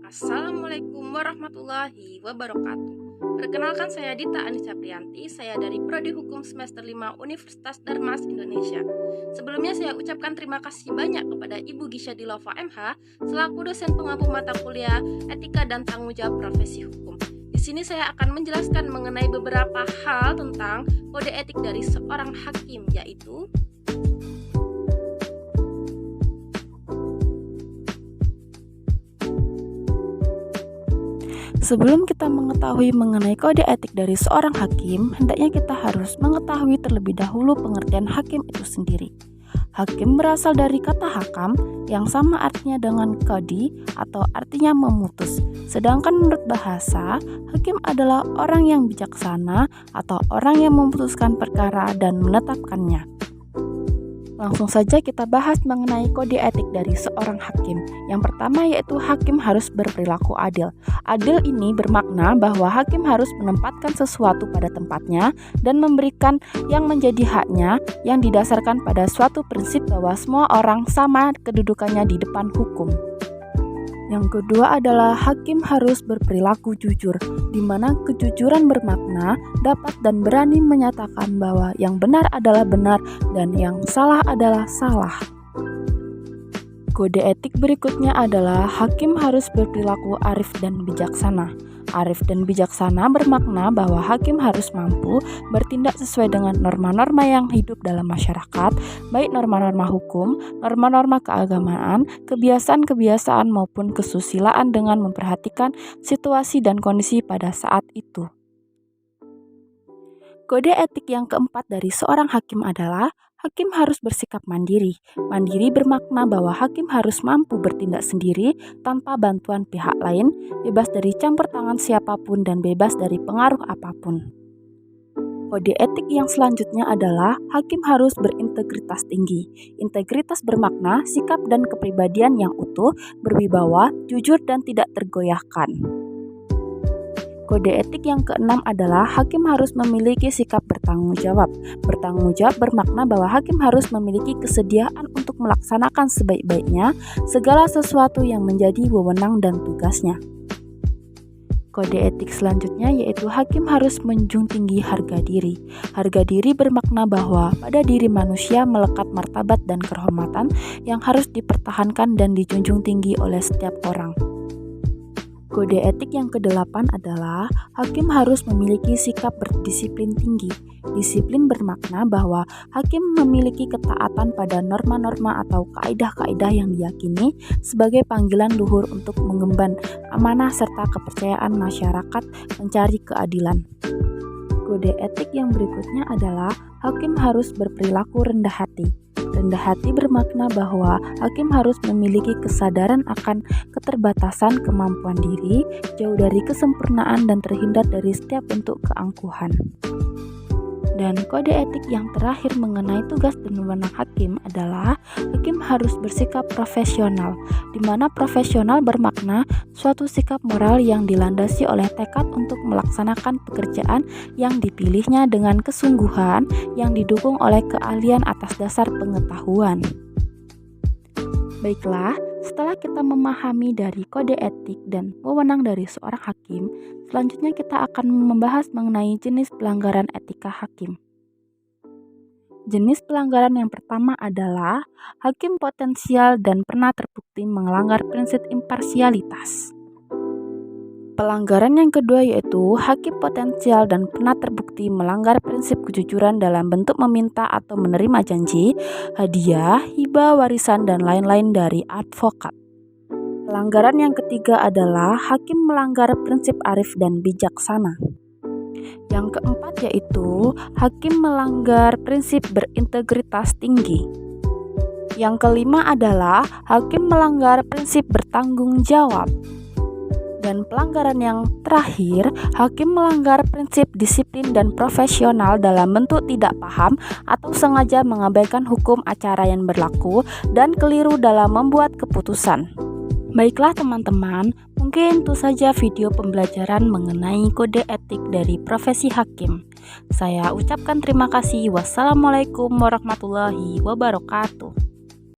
Assalamualaikum warahmatullahi wabarakatuh. Perkenalkan, saya Dita Anissa Priyanti. Saya dari Prodi Hukum semester 5 Universitas Darmas Indonesia. Sebelumnya saya ucapkan terima kasih banyak kepada Ibu Gisha Dilova MH selaku dosen pengampu mata kuliah Etika dan Tanggung Jawab Profesi Hukum. Di sini saya akan menjelaskan mengenai beberapa hal tentang kode etik dari seorang hakim, yaitu sebelum kita mengetahui mengenai kode etik dari seorang hakim, hendaknya kita harus mengetahui terlebih dahulu pengertian hakim itu sendiri. Hakim berasal dari kata hakam yang sama artinya dengan qadi atau artinya memutus. Sedangkan menurut bahasa, hakim adalah orang yang bijaksana atau orang yang memutuskan perkara dan menetapkannya. Langsung saja kita bahas mengenai kode etik dari seorang hakim. Yang pertama yaitu hakim harus berperilaku adil. Adil ini bermakna bahwa hakim harus menempatkan sesuatu pada tempatnya dan memberikan yang menjadi haknya yang didasarkan pada suatu prinsip bahwa semua orang sama kedudukannya di depan hukum. Yang kedua adalah hakim harus berperilaku jujur, di mana kejujuran bermakna dapat dan berani menyatakan bahwa yang benar adalah benar dan yang salah adalah salah. Kode etik berikutnya adalah hakim harus berperilaku arif dan bijaksana. Arif dan bijaksana bermakna bahwa hakim harus mampu bertindak sesuai dengan norma-norma yang hidup dalam masyarakat, baik norma-norma hukum, norma-norma keagamaan, kebiasaan-kebiasaan maupun kesusilaan dengan memperhatikan situasi dan kondisi pada saat itu. Kode etik yang keempat dari seorang hakim adalah hakim harus bersikap mandiri. Mandiri bermakna bahwa hakim harus mampu bertindak sendiri tanpa bantuan pihak lain, bebas dari campur tangan siapapun dan bebas dari pengaruh apapun. Kode etik yang selanjutnya adalah hakim harus berintegritas tinggi. Integritas bermakna sikap dan kepribadian yang utuh, berwibawa, jujur dan tidak tergoyahkan. Kode etik yang keenam adalah hakim harus memiliki sikap bertanggung jawab. Bertanggung jawab bermakna bahwa hakim harus memiliki kesediaan untuk melaksanakan sebaik-baiknya segala sesuatu yang menjadi wewenang dan tugasnya. Kode etik selanjutnya yaitu hakim harus menjunjung tinggi harga diri. Harga diri bermakna bahwa pada diri manusia melekat martabat dan kehormatan yang harus dipertahankan dan dijunjung tinggi oleh setiap orang. Kode etik yang kedelapan adalah hakim harus memiliki sikap berdisiplin tinggi. Disiplin bermakna bahwa hakim memiliki ketaatan pada norma-norma atau kaidah-kaidah yang diyakini sebagai panggilan luhur untuk mengemban amanah serta kepercayaan masyarakat mencari keadilan. Kode etik yang berikutnya adalah hakim harus berperilaku rendah hati. Rendah hati bermakna bahwa hakim harus memiliki kesadaran akan keterbatasan kemampuan diri, jauh dari kesempurnaan dan terhindar dari setiap bentuk keangkuhan. Dan kode etik yang terakhir mengenai tugas dan wewenang hakim adalah hakim harus bersikap profesional, di mana profesional bermakna suatu sikap moral yang dilandasi oleh tekad untuk melaksanakan pekerjaan yang dipilihnya dengan kesungguhan yang didukung oleh keahlian atas dasar pengetahuan. Baiklah, setelah kita memahami dari kode etik dan wewenang dari seorang hakim, selanjutnya kita akan membahas mengenai jenis pelanggaran etika hakim. Jenis pelanggaran yang pertama adalah hakim potensial dan pernah terbukti melanggar prinsip imparsialitas. Pelanggaran yang kedua yaitu hakim potensial dan pernah terbukti melanggar prinsip kejujuran dalam bentuk meminta atau menerima janji, hadiah, hibah, warisan, dan lain-lain dari advokat. Pelanggaran yang ketiga adalah hakim melanggar prinsip arif dan bijaksana. Yang keempat yaitu hakim melanggar prinsip berintegritas tinggi. Yang kelima adalah hakim melanggar prinsip bertanggung jawab. Dan pelanggaran yang terakhir, hakim melanggar prinsip disiplin dan profesional dalam bentuk tidak paham atau sengaja mengabaikan hukum acara yang berlaku dan keliru dalam membuat keputusan. Baiklah teman-teman, mungkin itu saja video pembelajaran mengenai kode etik dari profesi hakim. Saya ucapkan terima kasih. Wassalamualaikum warahmatullahi wabarakatuh.